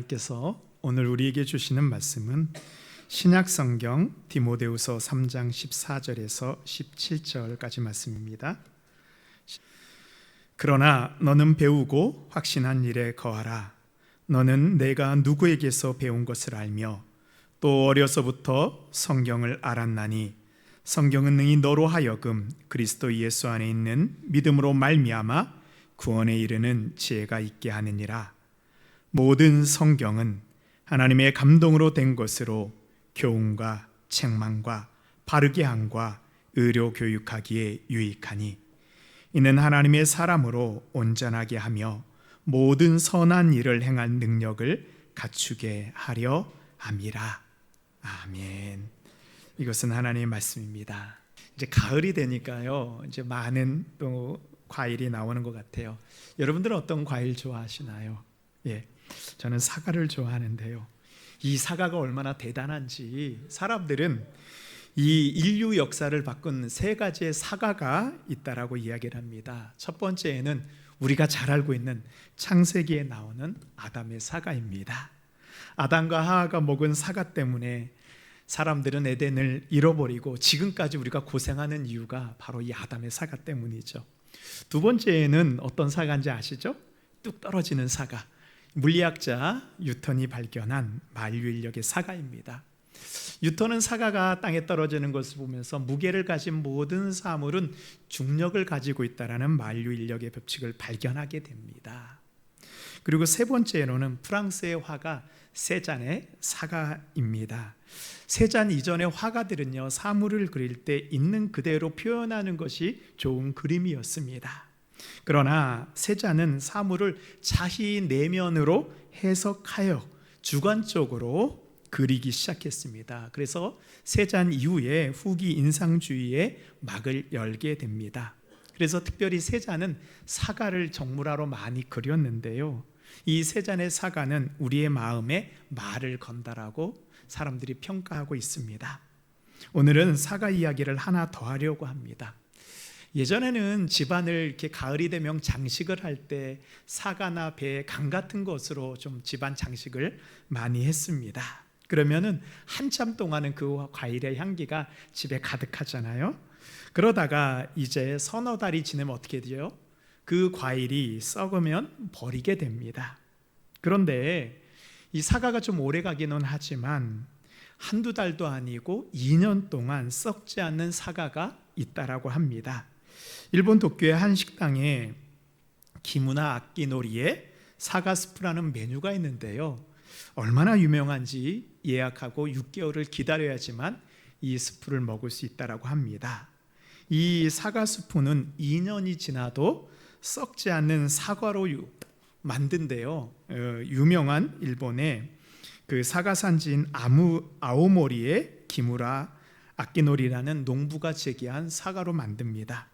하나님께서 오늘 우리에게 주시는 말씀은 신약성경 디모데후서 3장 14절에서 17절까지 말씀입니다. 그러나 너는 배우고 확신한 일에 거하라. 너는 내가 누구에게서 배운 것을 알며 또 어려서부터 성경을 알았나니 성경은 능히 너로 하여금 그리스도 예수 안에 있는 믿음으로 말미암아 구원에 이르는 지혜가 있게 하느니라. 모든 성경은 하나님의 감동으로 된 것으로 교훈과 책망과 바르게 함과 의로 교육하기에 유익하니 이는 하나님의 사람으로 온전하게 하며 모든 선한 일을 행할 능력을 갖추게 하려 함이라. 아멘. 이것은 하나님의 말씀입니다. 이제 가을이 되니까요, 이제 많은 또 과일이 나오는 것 같아요. 여러분들은 어떤 과일 좋아하시나요? 저는 사과를 좋아하는데요. 이 사과가 얼마나 대단한지 사람들은 이 인류 역사를 바꾼 세 가지의 사과가 있다라고 이야기를 합니다. 첫 번째는 우리가 잘 알고 있는 창세기에 나오는 아담의 사과입니다. 아담과 하와가 먹은 사과 때문에 사람들은 에덴을 잃어버리고 지금까지 우리가 고생하는 이유가 바로 이 아담의 사과 때문이죠. 두 번째는 어떤 사과인지 아시죠? 뚝 떨어지는 사과. 물리학자 뉴턴이 발견한 만유인력의 사과입니다. 뉴턴은 사과가 땅에 떨어지는 것을 보면서 무게를 가진 모든 사물은 중력을 가지고 있다는 만유인력의 법칙을 발견하게 됩니다. 그리고 세 번째로는 프랑스의 화가 세잔의 사과입니다. 세잔 이전의 화가들은요, 사물을 그릴 때 있는 그대로 표현하는 것이 좋은 그림이었습니다. 그러나 세잔은 사물을 자기 내면으로 해석하여 주관적으로 그리기 시작했습니다. 그래서 세잔 이후에 후기 인상주의의 막을 열게 됩니다. 그래서 특별히 세잔은 사과를 정물화로 많이 그렸는데요, 이 세잔의 사과는 우리의 마음에 말을 건다라고 사람들이 평가하고 있습니다. 오늘은 사과 이야기를 하나 더 하려고 합니다. 예전에는 집안을 이렇게 가을이 되면 장식을 할 때 사과나 배, 강 같은 것으로 좀 집안 장식을 많이 했습니다. 그러면은 한참 동안은 그 과일의 향기가 집에 가득하잖아요. 그러다가 이제 서너 달이 지나면 어떻게 돼요? 그 과일이 썩으면 버리게 됩니다. 그런데 이 사과가 좀 오래 가기는 하지만 한두 달도 아니고 2년 동안 썩지 않는 사과가 있다라고 합니다. 일본 도쿄의 한 식당에 기무나 아끼노리의 사과 스프라는 메뉴가 있는데요, 얼마나 유명한지 예약하고 6개월을 기다려야지만 이 스프를 먹을 수 있다라고 합니다. 이 사과 스프는 2년이 지나도 썩지 않는 사과로 만든데요, 유명한 일본의 그 사과 산지인 아오모리의 기무라 아끼노리라는 농부가 제기한 사과로 만듭니다.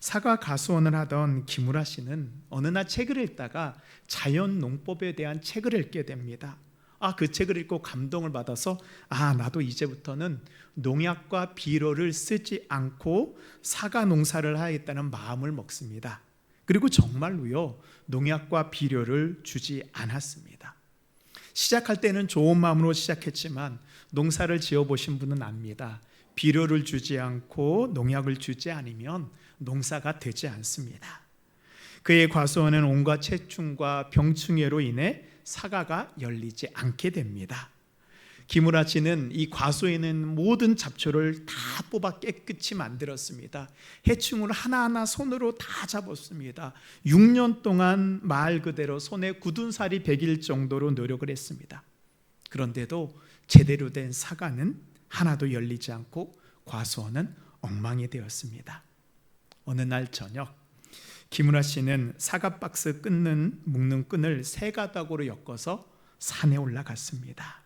사과 가수원을 하던 기무라 씨는 어느 날 책을 읽다가 자연 농법에 대한 책을 읽게 됩니다. 그 책을 읽고 감동을 받아서 나도 이제부터는 농약과 비료를 쓰지 않고 사과 농사를 하겠다는 마음을 먹습니다. 그리고 정말로요, 농약과 비료를 주지 않았습니다. 시작할 때는 좋은 마음으로 시작했지만 농사를 지어보신 분은 압니다. 비료를 주지 않고 농약을 주지 않으면 농사가 되지 않습니다. 그의 과수원은 온갖 해충과 병충해로 인해 사과가 열리지 않게 됩니다. 기무라 씨는 이 과수에 있는 모든 잡초를 다 뽑아 깨끗이 만들었습니다. 해충을 하나하나 손으로 다 잡았습니다. 6년 동안 말 그대로 손에 굳은 살이 배길 정도로 노력을 했습니다. 그런데도 제대로 된 사과는 하나도 열리지 않고 과수원은 엉망이 되었습니다. 어느 날 저녁, 기무라 씨는 사과 박스 묶는 끈을 세 가닥으로 엮어서 산에 올라갔습니다.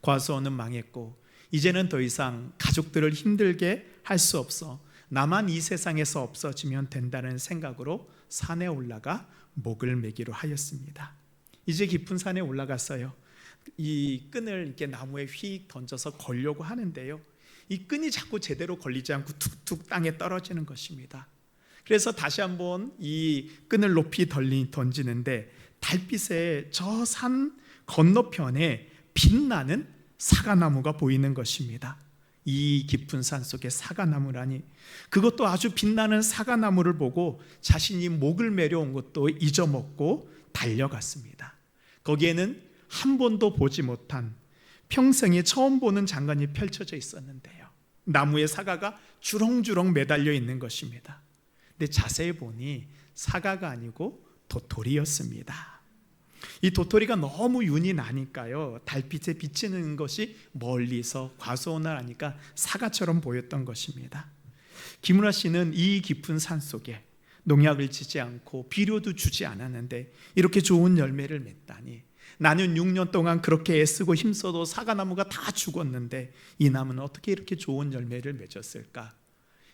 과수원은 망했고 이제는 더 이상 가족들을 힘들게 할 수 없어 나만 이 세상에서 없어지면 된다는 생각으로 산에 올라가 목을 매기로 하였습니다. 이제 깊은 산에 올라갔어요. 이 끈을 이렇게 나무에 휙 던져서 걸려고 하는데요, 이 끈이 자꾸 제대로 걸리지 않고 툭툭 땅에 떨어지는 것입니다. 그래서 다시 한번 이 끈을 높이 던지는데 달빛에 저 산 건너편에 빛나는 사과나무가 보이는 것입니다. 이 깊은 산 속에 사과나무라니, 그것도 아주 빛나는 사과나무를 보고 자신이 목을 매려온 것도 잊어먹고 달려갔습니다. 거기에는 한 번도 보지 못한, 평생에 처음 보는 장관이 펼쳐져 있었는데요, 나무에 사과가 주렁주렁 매달려 있는 것입니다. 근데 자세히 보니 사과가 아니고 도토리였습니다. 이 도토리가 너무 윤이 나니까요, 달빛에 비치는 것이 멀리서 과수원을 하니까 사과처럼 보였던 것입니다. 김우라 씨는 이 깊은 산 속에 농약을 지지 않고 비료도 주지 않았는데 이렇게 좋은 열매를 맺다니, 나는 6년 동안 그렇게 애쓰고 힘써도 사과나무가 다 죽었는데 이 나무는 어떻게 이렇게 좋은 열매를 맺었을까?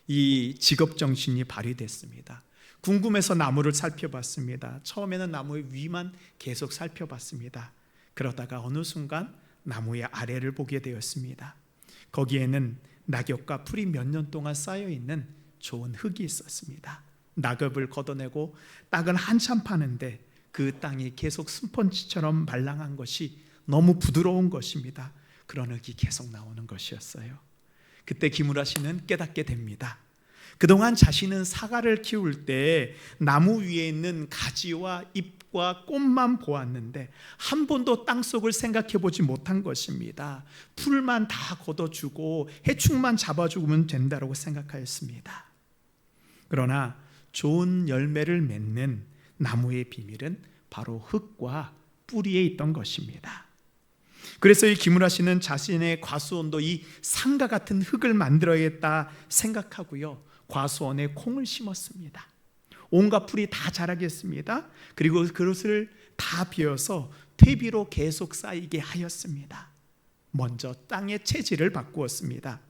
이 직업정신이 발휘됐습니다. 궁금해서 나무를 살펴봤습니다. 처음에는 나무의 위만 계속 살펴봤습니다. 그러다가 어느 순간 나무의 아래를 보게 되었습니다. 거기에는 낙엽과 풀이 몇 년 동안 쌓여있는 좋은 흙이 있었습니다. 낙엽을 걷어내고 땅을 한참 파는데 그 땅이 계속 스펀지처럼 말랑한 것이 너무 부드러운 것입니다. 그런 흙이 계속 나오는 것이었어요. 그때 김우라 씨는 깨닫게 됩니다. 그동안 자신은 사과를 키울 때 나무 위에 있는 가지와 잎과 꽃만 보았는데 한 번도 땅속을 생각해 보지 못한 것입니다. 풀만 다 걷어주고 해충만 잡아주면 된다고 생각하였습니다. 그러나 좋은 열매를 맺는 나무의 비밀은 바로 흙과 뿌리에 있던 것입니다. 그래서 이 김우라 씨는 자신의 과수원도 이 산과 같은 흙을 만들어야겠다 생각하고요, 과수원에 콩을 심었습니다. 온갖 풀이 다 자라겠습니다. 그리고 그것을 다 베어서 퇴비로 계속 쌓이게 하였습니다. 먼저 땅의 체질을 바꾸었습니다.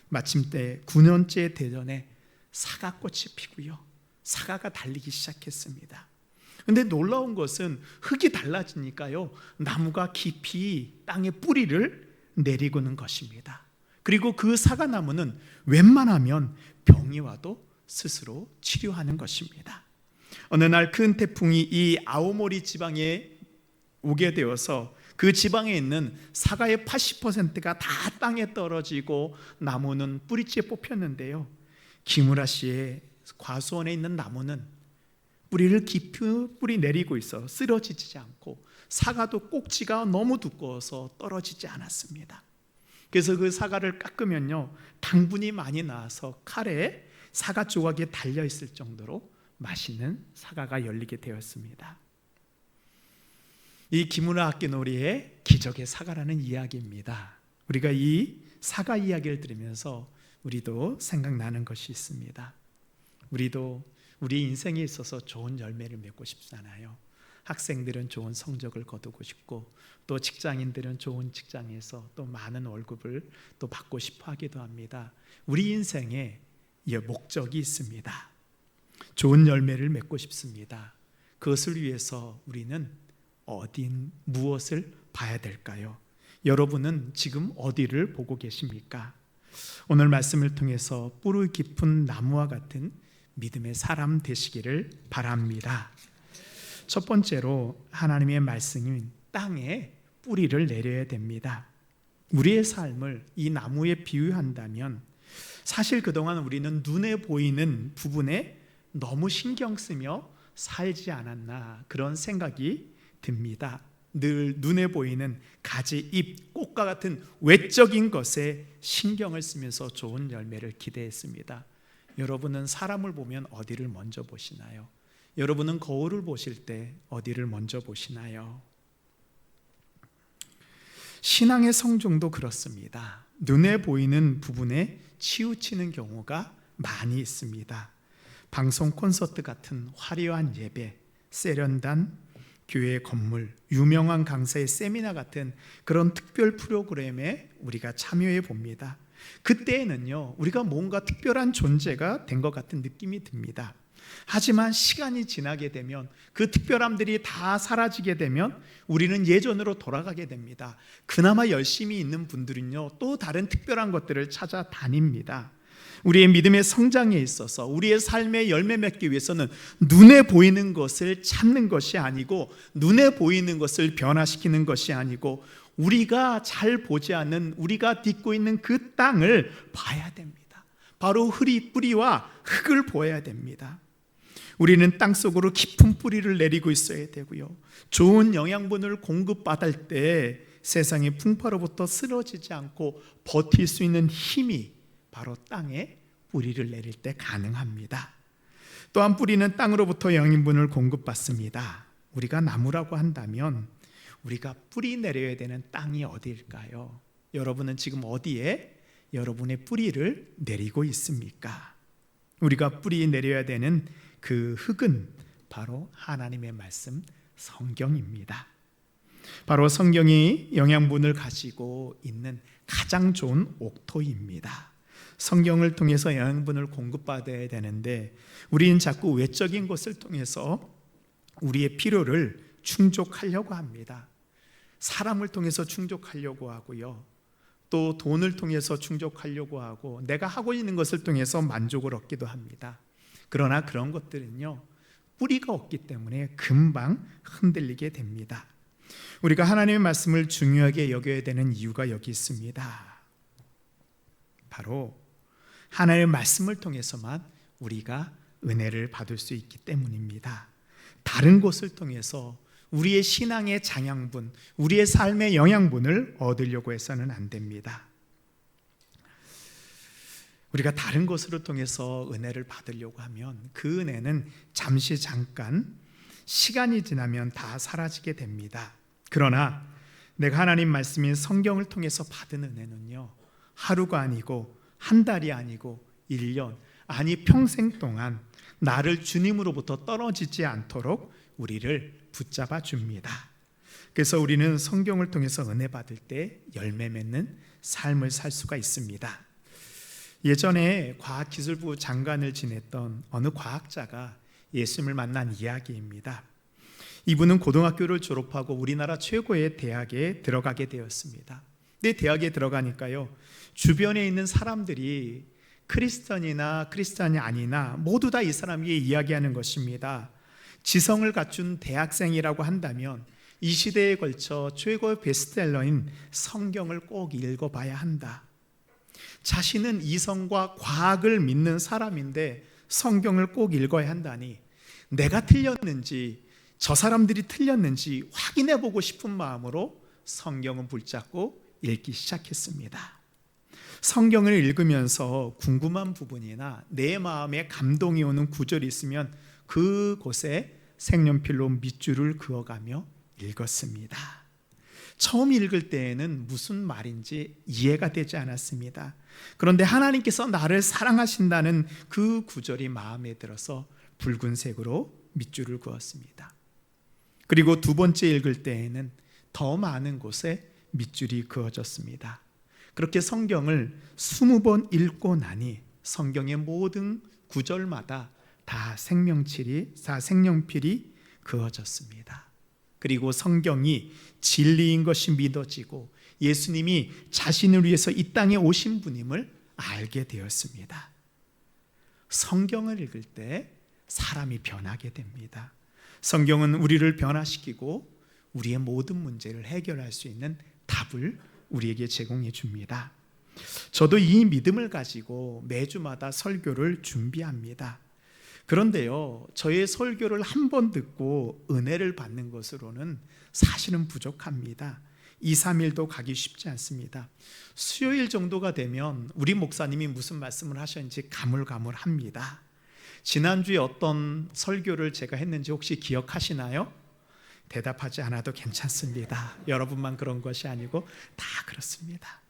마침내 9년째 되전에 사과꽃이 피고요, 사과가 달리기 시작했습니다. 그런데 놀라운 것은 흙이 달라지니까요, 나무가 깊이 땅에 뿌리를 내리고는 것입니다. 그리고 그 사과나무는 웬만하면 병이 와도 스스로 치료하는 것입니다. 어느 날 큰 태풍이 이 아오모리 지방에 오게 되어서 그 지방에 있는 사과의 80%가 다 땅에 떨어지고 나무는 뿌리째 뽑혔는데요, 김우라 씨의 과수원에 있는 나무는 뿌리를 깊이 뿌리 내리고 있어 쓰러지지 않고, 사과도 꼭지가 너무 두꺼워서 떨어지지 않았습니다. 그래서 그 사과를 깎으면요, 당분이 많이 나와서 칼에 사과 조각이 달려 있을 정도로 맛있는 사과가 열리게 되었습니다. 이 김우라 악기놀이의 기적의 사과라는 이야기입니다. 우리가 이 사과 이야기를 들으면서 우리도 생각나는 것이 있습니다. 우리도 우리 인생에 있어서 좋은 열매를 맺고 싶잖아요. 학생들은 좋은 성적을 거두고 싶고, 또 직장인들은 좋은 직장에서 또 많은 월급을 또 받고 싶어 하기도 합니다. 우리 인생에 목적이 있습니다. 좋은 열매를 맺고 싶습니다. 그것을 위해서 우리는 무엇을 봐야 될까요? 여러분은 지금 어디를 보고 계십니까? 오늘 말씀을 통해서 뿌리 깊은 나무와 같은 믿음의 사람 되시기를 바랍니다. 첫 번째로 하나님의 말씀인 땅에 뿌리를 내려야 됩니다. 우리의 삶을 이 나무에 비유한다면 사실 그동안 우리는 눈에 보이는 부분에 너무 신경 쓰며 살지 않았나, 그런 생각이 듭니다. 늘 눈에 보이는 가지, 잎, 꽃과 같은 외적인 것에 신경을 쓰면서 좋은 열매를 기대했습니다. 여러분은 사람을 보면 어디를 먼저 보시나요? 여러분은 거울을 보실 때 어디를 먼저 보시나요? 신앙의 성종도 그렇습니다. 눈에 보이는 부분에 치우치는 경우가 많이 있습니다. 방송 콘서트 같은 화려한 예배, 세련된 교회 건물, 유명한 강사의 세미나 같은 그런 특별 프로그램에 우리가 참여해 봅니다. 그때에는요, 우리가 뭔가 특별한 존재가 된 것 같은 느낌이 듭니다. 하지만 시간이 지나게 되면, 그 특별함들이 다 사라지게 되면 우리는 예전으로 돌아가게 됩니다. 그나마 열심히 있는 분들은요, 또 다른 특별한 것들을 찾아다닙니다. 우리의 믿음의 성장에 있어서 우리의 삶의 열매 맺기 위해서는 눈에 보이는 것을 찾는 것이 아니고, 눈에 보이는 것을 변화시키는 것이 아니고, 우리가 잘 보지 않는, 우리가 딛고 있는 그 땅을 봐야 됩니다. 바로 뿌리와 흙을 보아야 됩니다. 우리는 땅 속으로 깊은 뿌리를 내리고 있어야 되고요, 좋은 영양분을 공급받을 때 세상의 풍파로부터 쓰러지지 않고 버틸 수 있는 힘이 바로 땅에 뿌리를 내릴 때 가능합니다. 또한 뿌리는 땅으로부터 영양분을 공급받습니다. 우리가 나무라고 한다면 우리가 뿌리 내려야 되는 땅이 어디일까요? 여러분은 지금 어디에 여러분의 뿌리를 내리고 있습니까? 우리가 뿌리 내려야 되는 그 흙은 바로 하나님의 말씀, 성경입니다. 바로 성경이 영양분을 가지고 있는 가장 좋은 옥토입니다. 성경을 통해서 영양분을 공급받아야 되는데, 우리는 자꾸 외적인 것을 통해서 우리의 필요를 충족하려고 합니다. 사람을 통해서 충족하려고 하고요, 또 돈을 통해서 충족하려고 하고, 내가 하고 있는 것을 통해서 만족을 얻기도 합니다. 그러나 그런 것들은요, 뿌리가 없기 때문에 금방 흔들리게 됩니다. 우리가 하나님의 말씀을 중요하게 여겨야 되는 이유가 여기 있습니다. 바로 하나님의 말씀을 통해서만 우리가 은혜를 받을 수 있기 때문입니다. 다른 것을 통해서 우리의 신앙의 장양분, 우리의 삶의 영양분을 얻으려고 해서는 안 됩니다. 우리가 다른 것으로 통해서 은혜를 받으려고 하면 그 은혜는 잠깐 시간이 지나면 다 사라지게 됩니다. 그러나 내가 하나님 말씀인 성경을 통해서 받은 은혜는요, 하루가 아니고 한 달이 아니고 1년, 아니 평생 동안 나를 주님으로부터 떨어지지 않도록 우리를 붙잡아 줍니다. 그래서 우리는 성경을 통해서 은혜 받을 때 열매 맺는 삶을 살 수가 있습니다. 예전에 과학기술부 장관을 지냈던 어느 과학자가 예수님을 만난 이야기입니다. 이분은 고등학교를 졸업하고 우리나라 최고의 대학에 들어가게 되었습니다. 근데 대학에 들어가니까요, 주변에 있는 사람들이 크리스천이나 크리스천이 아니나 모두 다 이 사람에게 이야기하는 것입니다. 지성을 갖춘 대학생이라고 한다면 이 시대에 걸쳐 최고의 베스트셀러인 성경을 꼭 읽어봐야 한다. 자신은 이성과 과학을 믿는 사람인데 성경을 꼭 읽어야 한다니, 내가 틀렸는지 저 사람들이 틀렸는지 확인해보고 싶은 마음으로 성경은 붙잡고 읽기 시작했습니다. 성경을 읽으면서 궁금한 부분이나 내 마음에 감동이 오는 구절이 있으면 그곳에 색연필로 밑줄을 그어가며 읽었습니다. 처음 읽을 때에는 무슨 말인지 이해가 되지 않았습니다. 그런데 하나님께서 나를 사랑하신다는 그 구절이 마음에 들어서 붉은색으로 밑줄을 그었습니다. 그리고 두 번째 읽을 때에는 더 많은 곳에 밑줄이 그어졌습니다. 그렇게 성경을 20번 읽고 나니 성경의 모든 구절마다 다 색연필이 그어졌습니다. 그리고 성경이 진리인 것이 믿어지고 예수님이 자신을 위해서 이 땅에 오신 분임을 알게 되었습니다. 성경을 읽을 때 사람이 변하게 됩니다. 성경은 우리를 변화시키고 우리의 모든 문제를 해결할 수 있는 답을 우리에게 제공해 줍니다. 저도 이 믿음을 가지고 매주마다 설교를 준비합니다. 그런데요, 저의 설교를 한 번 듣고 은혜를 받는 것으로는 사실은 부족합니다. 2, 3일도 가기 쉽지 않습니다. 수요일 정도가 되면 우리 목사님이 무슨 말씀을 하셨는지 가물가물합니다. 지난주에 어떤 설교를 제가 했는지 혹시 기억하시나요? 대답하지 않아도 괜찮습니다. 여러분만 그런 것이 아니고 다 그렇습니다.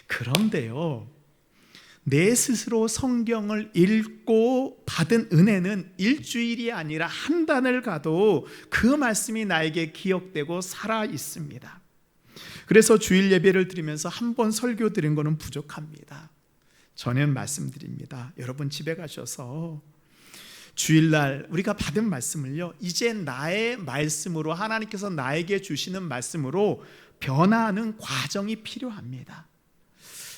그런데요, 내 스스로 성경을 읽고 받은 은혜는 일주일이 아니라 한 달을 가도 그 말씀이 나에게 기억되고 살아 있습니다. 그래서 주일 예배를 드리면서 한 번 설교 드린 거는 부족합니다. 저는 말씀드립니다. 여러분 집에 가셔서 주일날 우리가 받은 말씀을요, 이제 나의 말씀으로, 하나님께서 나에게 주시는 말씀으로 변화하는 과정이 필요합니다.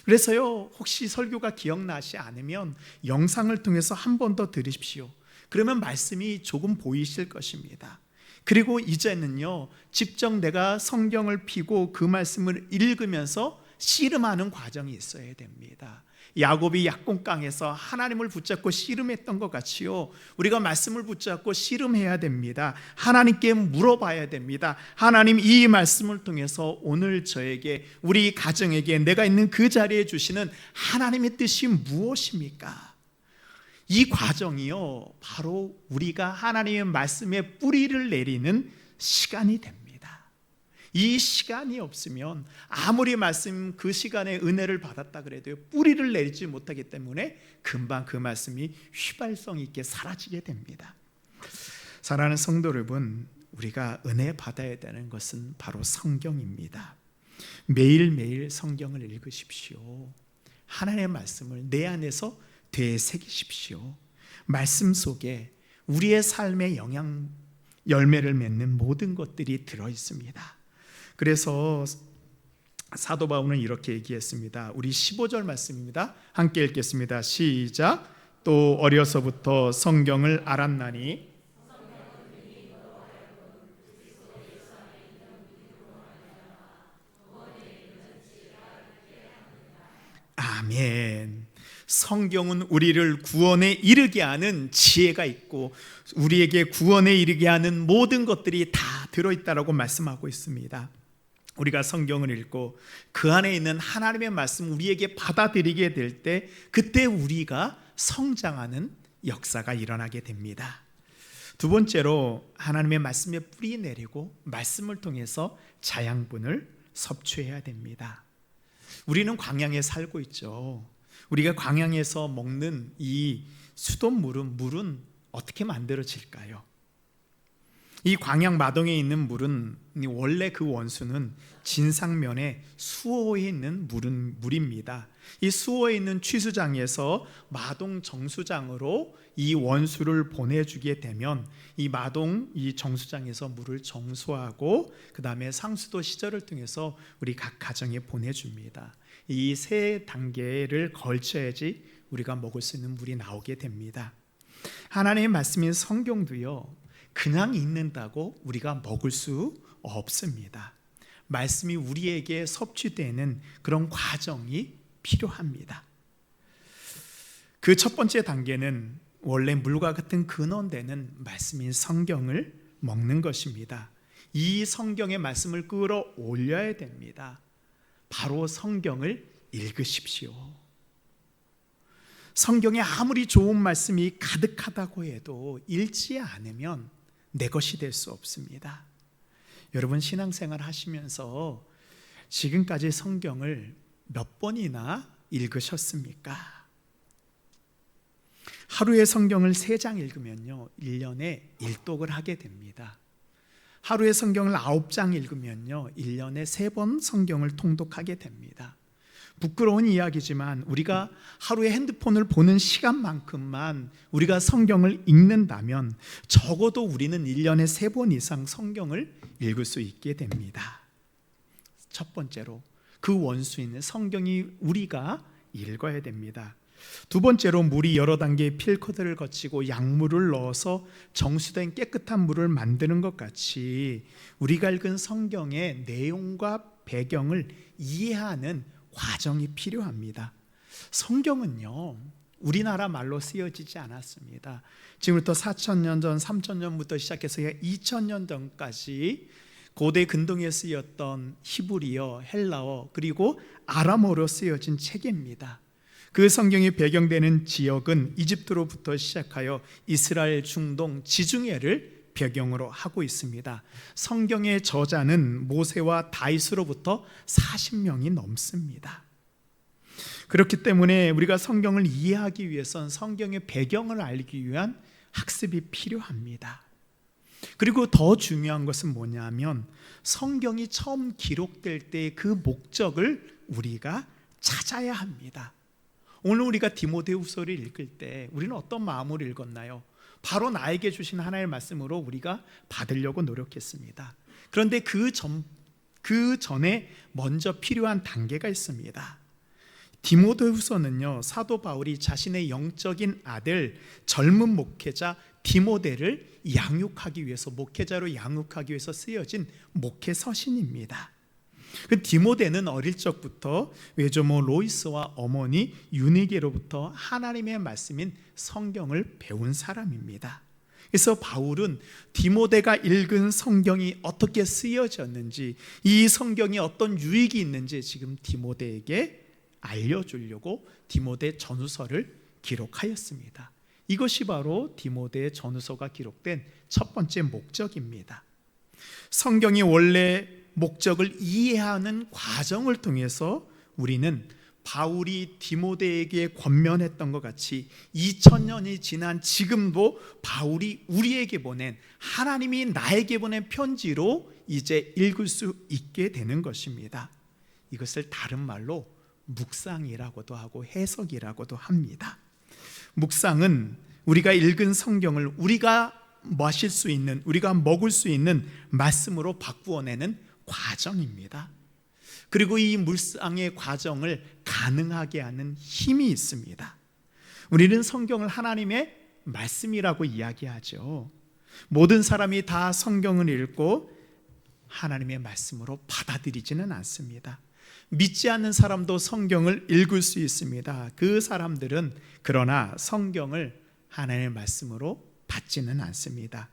그래서요, 혹시 설교가 기억나지 않으면 영상을 통해서 한 번 더 들으십시오. 그러면 말씀이 조금 보이실 것입니다. 그리고 이제는요, 직접 내가 성경을 펴고 그 말씀을 읽으면서 씨름하는 과정이 있어야 됩니다. 야곱이 약공강에서 하나님을 붙잡고 씨름했던 것 같이요, 우리가 말씀을 붙잡고 씨름해야 됩니다. 하나님께 물어봐야 됩니다. 하나님, 이 말씀을 통해서 오늘 저에게, 우리 가정에게, 내가 있는 그 자리에 주시는 하나님의 뜻이 무엇입니까? 이 과정이요, 바로 우리가 하나님의 말씀에 뿌리를 내리는 시간이 됩니다. 이 시간이 없으면 아무리 말씀 그 시간에 은혜를 받았다 그래도 뿌리를 내리지 못하기 때문에 금방 그 말씀이 휘발성 있게 사라지게 됩니다. 사랑하는 성도 여러분, 우리가 은혜 받아야 되는 것은 바로 성경입니다. 매일매일 성경을 읽으십시오. 하나님의 말씀을 내 안에서 되새기십시오. 말씀 속에 우리의 삶의 영향, 열매를 맺는 모든 것들이 들어있습니다. 그래서 사도 바울은 이렇게 얘기했습니다. 우리 15절 말씀입니다. 함께 읽겠습니다. 시작. 또 어려서부터 성경을 알았나니 아멘. 성경은 우리를 구원에 이르게 하는 지혜가 있고 우리에게 구원에 이르게 하는 모든 것들이 다 들어있다라고 말씀하고 있습니다. 우리가 성경을 읽고 그 안에 있는 하나님의 말씀 우리에게 받아들이게 될 때, 그때 우리가 성장하는 역사가 일어나게 됩니다. 두 번째로, 하나님의 말씀에 뿌리 내리고 말씀을 통해서 자양분을 섭취해야 됩니다. 우리는 광양에 살고 있죠. 우리가 광양에서 먹는 이 수돗물은 어떻게 만들어질까요? 이 광양 마동에 있는 물은 원래 그 원수는 진상면에 수호에 있는 물입니다. 이 수호에 있는 취수장에서 마동 정수장으로 이 원수를 보내주게 되면 이 마동 이 정수장에서 물을 정수하고 그 다음에 상수도 시절을 통해서 우리 각 가정에 보내줍니다. 이 세 단계를 걸쳐야지 우리가 먹을 수 있는 물이 나오게 됩니다. 하나님의 말씀인 성경도요, 그냥 읽는다고 우리가 먹을 수 없습니다. 말씀이 우리에게 섭취되는 그런 과정이 필요합니다. 그 첫 번째 단계는 원래 물과 같은 근원되는 말씀인 성경을 먹는 것입니다. 이 성경의 말씀을 끌어올려야 됩니다. 바로 성경을 읽으십시오. 성경에 아무리 좋은 말씀이 가득하다고 해도 읽지 않으면 내 것이 될 수 없습니다. 여러분, 신앙생활 하시면서 지금까지 성경을 몇 번이나 읽으셨습니까? 하루에 성경을 3장 읽으면요, 1년에 1독을 하게 됩니다. 하루에 성경을 9장 읽으면요, 1년에 3번 성경을 통독하게 됩니다. 부끄러운 이야기지만 우리가 하루에 핸드폰을 보는 시간만큼만 우리가 성경을 읽는다면 적어도 우리는 1년에 3번 이상 성경을 읽을 수 있게 됩니다. 첫 번째로, 그 원수인 성경이 우리가 읽어야 됩니다. 두 번째로, 물이 여러 단계의 필터들을 거치고 약물을 넣어서 정수된 깨끗한 물을 만드는 것 같이 우리가 읽은 성경의 내용과 배경을 이해하는 과정이 필요합니다. 성경은요, 우리나라 말로 쓰여지지 않았습니다. 지금부터 4,000년 전, 3,000년부터 시작해서 2,000년 전까지 고대 근동에 쓰였던 히브리어, 헬라어, 그리고 아람어로 쓰여진 책입니다. 그 성경이 배경되는 지역은 이집트로부터 시작하여 이스라엘, 중동, 지중해를 배경으로 하고 있습니다. 성경의 저자는 모세와 다윗으로부터 40명이 넘습니다. 그렇기 때문에 우리가 성경을 이해하기 위해선 성경의 배경을 알기 위한 학습이 필요합니다. 그리고 더 중요한 것은 뭐냐면 성경이 처음 기록될 때 그 목적을 우리가 찾아야 합니다. 오늘 우리가 디모데후서를 읽을 때 우리는 어떤 마음으로 읽었나요? 바로 나에게 주신 하나님의 말씀으로 우리가 받으려고 노력했습니다. 그런데 그 전에 먼저 필요한 단계가 있습니다. 디모데후서는요, 사도 바울이 자신의 영적인 아들 젊은 목회자 디모데를 양육하기 위해서, 목회자로 양육하기 위해서 쓰여진 목회 서신입니다. 그 디모데는 어릴 적부터 외조모 로이스와 어머니 유니게로부터 하나님의 말씀인 성경을 배운 사람입니다. 그래서 바울은 디모데가 읽은 성경이 어떻게 쓰여졌는지, 이 성경이 어떤 유익이 있는지 지금 디모데에게 알려주려고 디모데 전후서를 기록하였습니다. 이것이 바로 디모데 전후서가 기록된 첫 번째 목적입니다. 성경이 원래 목적을 이해하는 과정을 통해서 우리는 바울이 디모데에게 권면했던 것 같이 2000년이 지난 지금도 바울이 우리에게 보낸, 하나님이 나에게 보낸 편지로 이제 읽을 수 있게 되는 것입니다. 이것을 다른 말로 묵상이라고도 하고 해석이라고도 합니다. 묵상은 우리가 읽은 성경을 우리가 마실 수 있는, 우리가 먹을 수 있는 말씀으로 바꾸어내는 과정입니다. 그리고 이 묵상의 과정을 가능하게 하는 힘이 있습니다. 우리는 성경을 하나님의 말씀이라고 이야기하죠. 모든 사람이 다 성경을 읽고 하나님의 말씀으로 받아들이지는 않습니다. 믿지 않는 사람도 성경을 읽을 수 있습니다. 그 사람들은 그러나 성경을 하나님의 말씀으로 받지는 않습니다.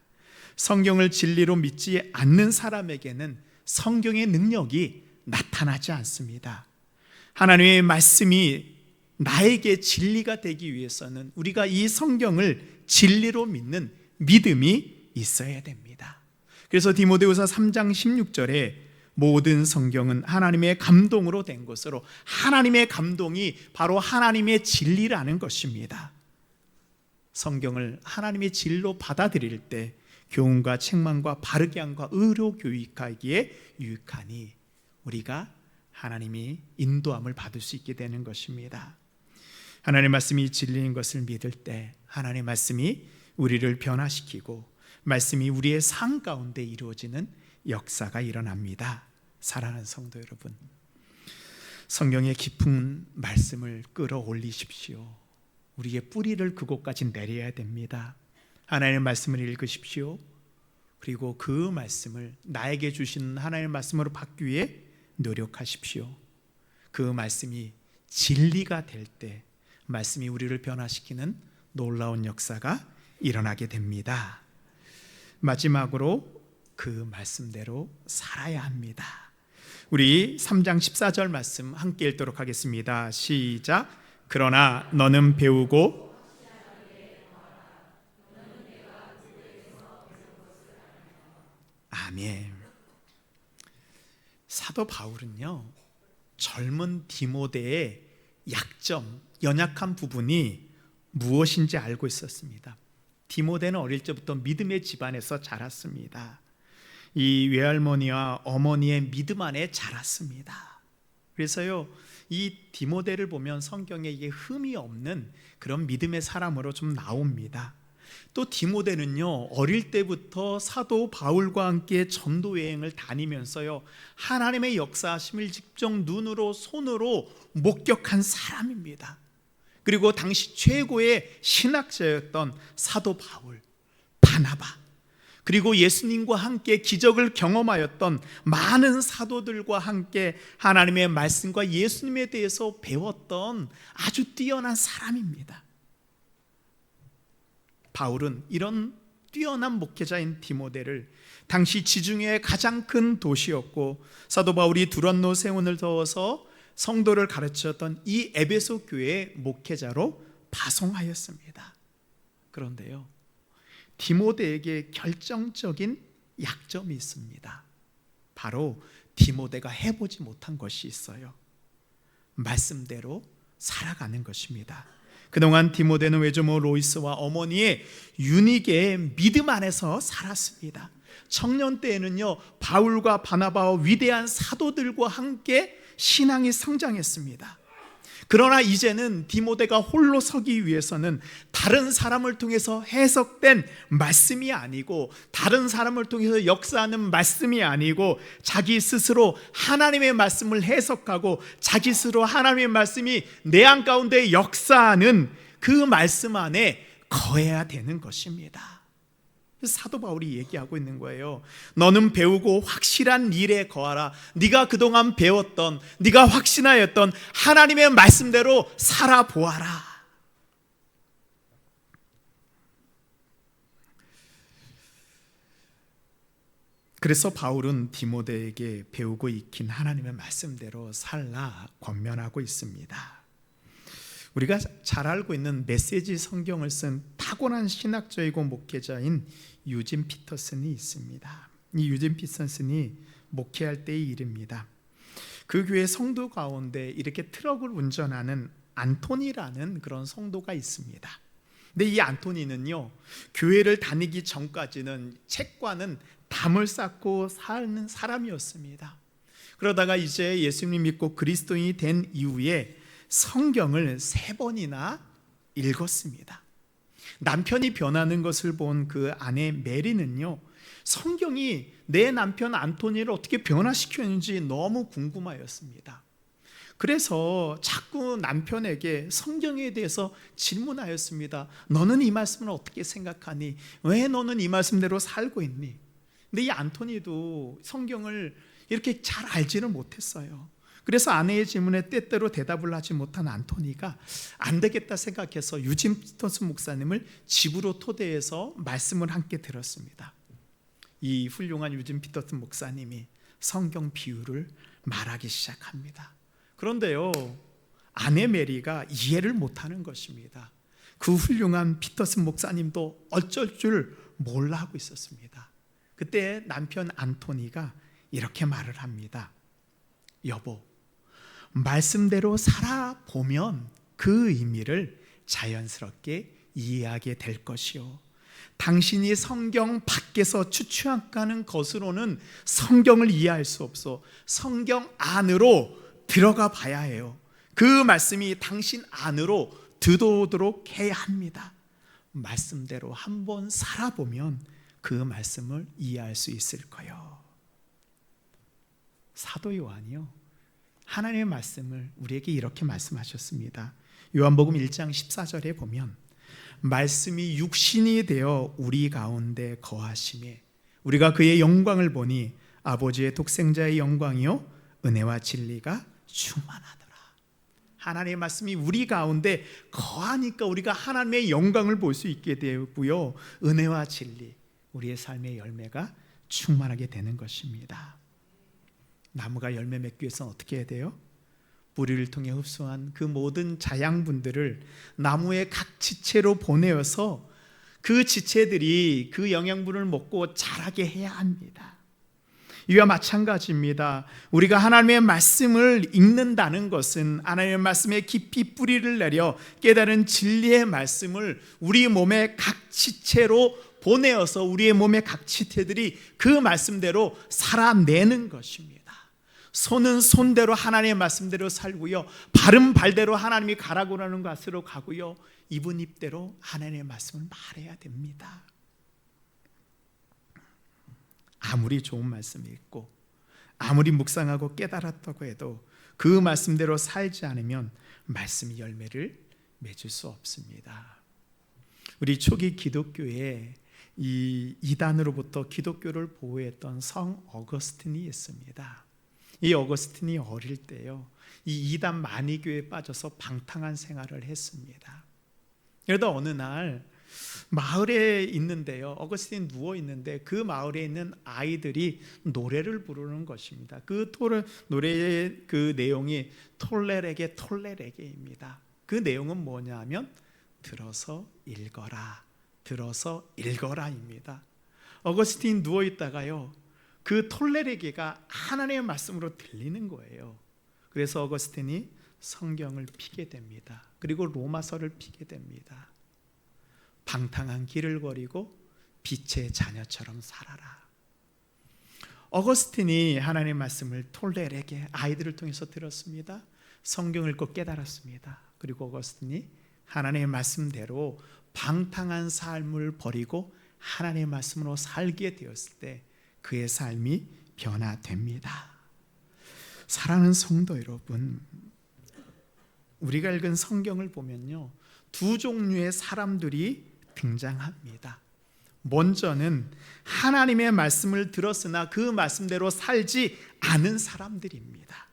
성경을 진리로 믿지 않는 사람에게는 성경의 능력이 나타나지 않습니다. 하나님의 말씀이 나에게 진리가 되기 위해서는 우리가 이 성경을 진리로 믿는 믿음이 있어야 됩니다. 그래서 디모데후서 3장 16절에 모든 성경은 하나님의 감동으로 된 것으로, 하나님의 감동이 바로 하나님의 진리라는 것입니다. 성경을 하나님의 진리로 받아들일 때 교훈과 책망과 바르게 함과 의로 교육하기에 유익하니 우리가 하나님이 인도함을 받을 수 있게 되는 것입니다. 하나님의 말씀이 진리인 것을 믿을 때 하나님의 말씀이 우리를 변화시키고 말씀이 우리의 삶 가운데 이루어지는 역사가 일어납니다. 사랑하는 성도 여러분, 성경의 깊은 말씀을 끌어올리십시오. 우리의 뿌리를 그곳까지 내려야 됩니다. 하나님의 말씀을 읽으십시오. 그리고 그 말씀을 나에게 주신 하나님의 말씀으로 받기 위해 노력하십시오. 그 말씀이 진리가 될 때 말씀이 우리를 변화시키는 놀라운 역사가 일어나게 됩니다. 마지막으로 그 말씀대로 살아야 합니다. 우리 3장 14절 말씀 함께 읽도록 하겠습니다. 시작. 그러나 너는 배우고 아멘. 사도 바울은요, 젊은 디모데의 약점, 연약한 부분이 무엇인지 알고 있었습니다. 디모데는 어릴 적부터 믿음의 집안에서 자랐습니다. 이 외할머니와 어머니의 믿음 안에 자랐습니다. 그래서요, 이 디모데를 보면 성경에 이게 흠이 없는 그런 믿음의 사람으로 좀 나옵니다. 또 디모데는요, 어릴 때부터 사도 바울과 함께 전도 여행을 다니면서요, 하나님의 역사하심을 직접 눈으로 손으로 목격한 사람입니다. 그리고 당시 최고의 신학자였던 사도 바울, 바나바, 그리고 예수님과 함께 기적을 경험하였던 많은 사도들과 함께 하나님의 말씀과 예수님에 대해서 배웠던 아주 뛰어난 사람입니다. 바울은 이런 뛰어난 목회자인 디모데를 당시 지중해의 가장 큰 도시였고 사도 바울이 두란노 세원을 더워서 성도를 가르쳤던 이 에베소 교회의 목회자로 파송하였습니다. 그런데요, 디모데에게 결정적인 약점이 있습니다. 바로 디모데가 해보지 못한 것이 있어요. 말씀대로 살아가는 것입니다. 그동안 디모데는 외조모 로이스와 어머니의 유니게의 믿음 안에서 살았습니다. 청년 때에는요, 바울과 바나바와 위대한 사도들과 함께 신앙이 성장했습니다. 그러나 이제는 디모데가 홀로 서기 위해서는 다른 사람을 통해서 해석된 말씀이 아니고, 다른 사람을 통해서 역사하는 말씀이 아니고, 자기 스스로 하나님의 말씀을 해석하고 자기 스스로 하나님의 말씀이 내 안 가운데 역사하는 그 말씀 안에 거해야 되는 것입니다. 사도 바울이 얘기하고 있는 거예요. 너는 배우고 확실한 일에 거하라. 네가 그동안 배웠던, 네가 확신하였던 하나님의 말씀대로 살아보아라. 그래서 바울은 디모데에게 배우고 익힌 하나님의 말씀대로 살라 권면하고 있습니다. 우리가 잘 알고 있는 메시지 성경을 쓴 타고난 신학자이고 목회자인 유진 피터슨이 있습니다. 이 유진 피터슨이 목회할 때의 일입니다. 그 교회 성도 가운데 이렇게 트럭을 운전하는 안토니라는 그런 성도가 있습니다. 근데 이 안토니는요, 교회를 다니기 전까지는 책과는 담을 쌓고 사는 사람이었습니다. 그러다가 이제 예수님 믿고 그리스도인이 된 이후에 성경을 3번이나 읽었습니다. 남편이 변하는 것을 본 그 아내 메리는요, 성경이 내 남편 안토니를 어떻게 변화시켰는지 너무 궁금하였습니다. 그래서 자꾸 남편에게 성경에 대해서 질문하였습니다. 너는 이 말씀을 어떻게 생각하니? 왜 너는 이 말씀대로 살고 있니? 근데 이 안토니도 성경을 이렇게 잘 알지는 못했어요. 그래서 아내의 질문에 때때로 대답을 하지 못한 안토니가 안 되겠다 생각해서 유진 피터슨 목사님을 집으로 토대해서 말씀을 함께 들었습니다. 이 훌륭한 유진 피터슨 목사님이 성경 비유를 말하기 시작합니다. 그런데요, 아내 메리가 이해를 못하는 것입니다. 그 훌륭한 피터슨 목사님도 어쩔 줄 몰라 하고 있었습니다. 그때 남편 안토니가 이렇게 말을 합니다. 여보, 말씀대로 살아보면 그 의미를 자연스럽게 이해하게 될 것이요, 당신이 성경 밖에서 추측하는 것으로는 성경을 이해할 수 없어. 성경 안으로 들어가 봐야 해요. 그 말씀이 당신 안으로 들어오도록 해야 합니다. 말씀대로 한번 살아보면 그 말씀을 이해할 수 있을 거예요. 사도 요한이요, 하나님의 말씀을 우리에게 이렇게 말씀하셨습니다. 요한복음 1장 14절에 보면 말씀이 육신이 되어 우리 가운데 거하심에 우리가 그의 영광을 보니 아버지의 독생자의 영광이요 은혜와 진리가 충만하더라. 하나님의 말씀이 우리 가운데 거하니까 우리가 하나님의 영광을 볼 수 있게 되고요, 은혜와 진리, 우리의 삶의 열매가 충만하게 되는 것입니다. 나무가 열매 맺기 위해서는 어떻게 해야 돼요? 뿌리를 통해 흡수한 그 모든 자양분들을 나무의 각 지체로 보내어서 그 지체들이 그 영양분을 먹고 자라게 해야 합니다. 이와 마찬가지입니다. 우리가 하나님의 말씀을 읽는다는 것은 하나님의 말씀에 깊이 뿌리를 내려 깨달은 진리의 말씀을 우리 몸의 각 지체로 보내어서 우리의 몸의 각 지체들이 그 말씀대로 살아내는 것입니다. 손은 손대로 하나님의 말씀대로 살고요, 발은 발대로 하나님이 가라고 하는 것으로 가고요, 입은 입대로 하나님의 말씀을 말해야 됩니다. 아무리 좋은 말씀이 있고 아무리 묵상하고 깨달았다고 해도 그 말씀대로 살지 않으면 말씀이 열매를 맺을 수 없습니다. 우리 초기 기독교에 이 이단으로부터 기독교를 보호했던 성 어거스틴이 있습니다. 이 어거스틴이 어릴 때요, 이 이단 마니교에 빠져서 방탕한 생활을 했습니다. 그러다 어느 날 마을에 있는데요, 어거스틴이 누워 있는데 그 마을에 있는 아이들이 노래를 부르는 것입니다. 그 노래의 그 내용이 톨레레게 톨레레게입니다. 그 내용은 뭐냐 하면 들어서 읽어라, 들어서 읽어라입니다. 어거스틴이 누워 있다가요, 그 톨레레게가 하나님의 말씀으로 들리는 거예요. 그래서 어거스틴이 성경을 피게 됩니다. 그리고 로마서를 피게 됩니다. 방탕한 길을 버리고 빛의 자녀처럼 살아라. 어거스틴이 하나님의 말씀을 톨레레게 아이들을 통해서 들었습니다. 성경을 읽고 깨달았습니다. 그리고 어거스틴이 하나님의 말씀대로 방탕한 삶을 버리고 하나님의 말씀으로 살게 되었을 때 그의 삶이 변화됩니다. 사랑하는 성도 여러분, 우리가 읽은 성경을 보면요, 두 종류의 사람들이 등장합니다. 먼저는 하나님의 말씀을 들었으나 그 말씀대로 살지 않은 사람들입니다.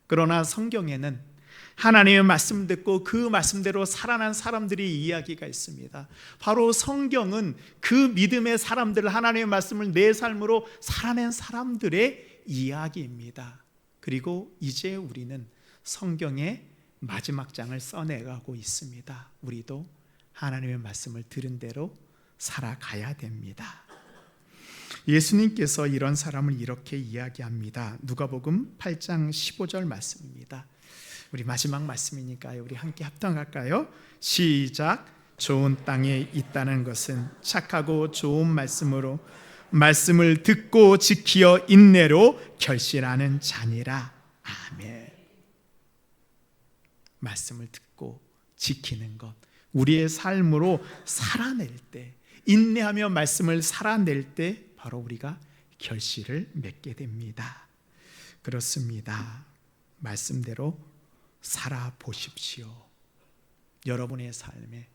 그러나 성경에는 하나님의 말씀 듣고 그 말씀대로 살아난 사람들이 이야기가 있습니다. 바로 성경은 그 믿음의 사람들, 하나님의 말씀을 내 삶으로 살아낸 사람들의 이야기입니다. 그리고 이제 우리는 성경의 마지막 장을 써내가고 있습니다. 우리도 하나님의 말씀을 들은 대로 살아가야 됩니다. 예수님께서 이런 사람을 이렇게 이야기합니다. 누가복음 8장 15절 말씀입니다. 우리 마지막 말씀이니까요, 우리 함께 합당할까요? 시작. 좋은 땅에 있다는 것은 착하고 좋은 말씀으로 말씀을 듣고 지키어 인내로 결실하는 자니라. 아멘. 말씀을 듣고 지키는 것, 우리의 삶으로 살아낼 때, 인내하며 말씀을 살아낼 때 바로 우리가 결실을 맺게 됩니다. 그렇습니다. 말씀대로 살아보십시오. 여러분의 삶에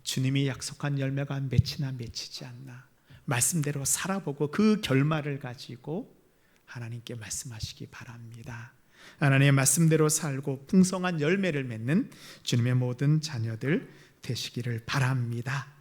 주님이 약속한 열매가 맺히나 맺히지 않나 말씀대로 살아보고 그 결말을 가지고 하나님께 말씀하시기 바랍니다. 하나님의 말씀대로 살고 풍성한 열매를 맺는 주님의 모든 자녀들 되시기를 바랍니다.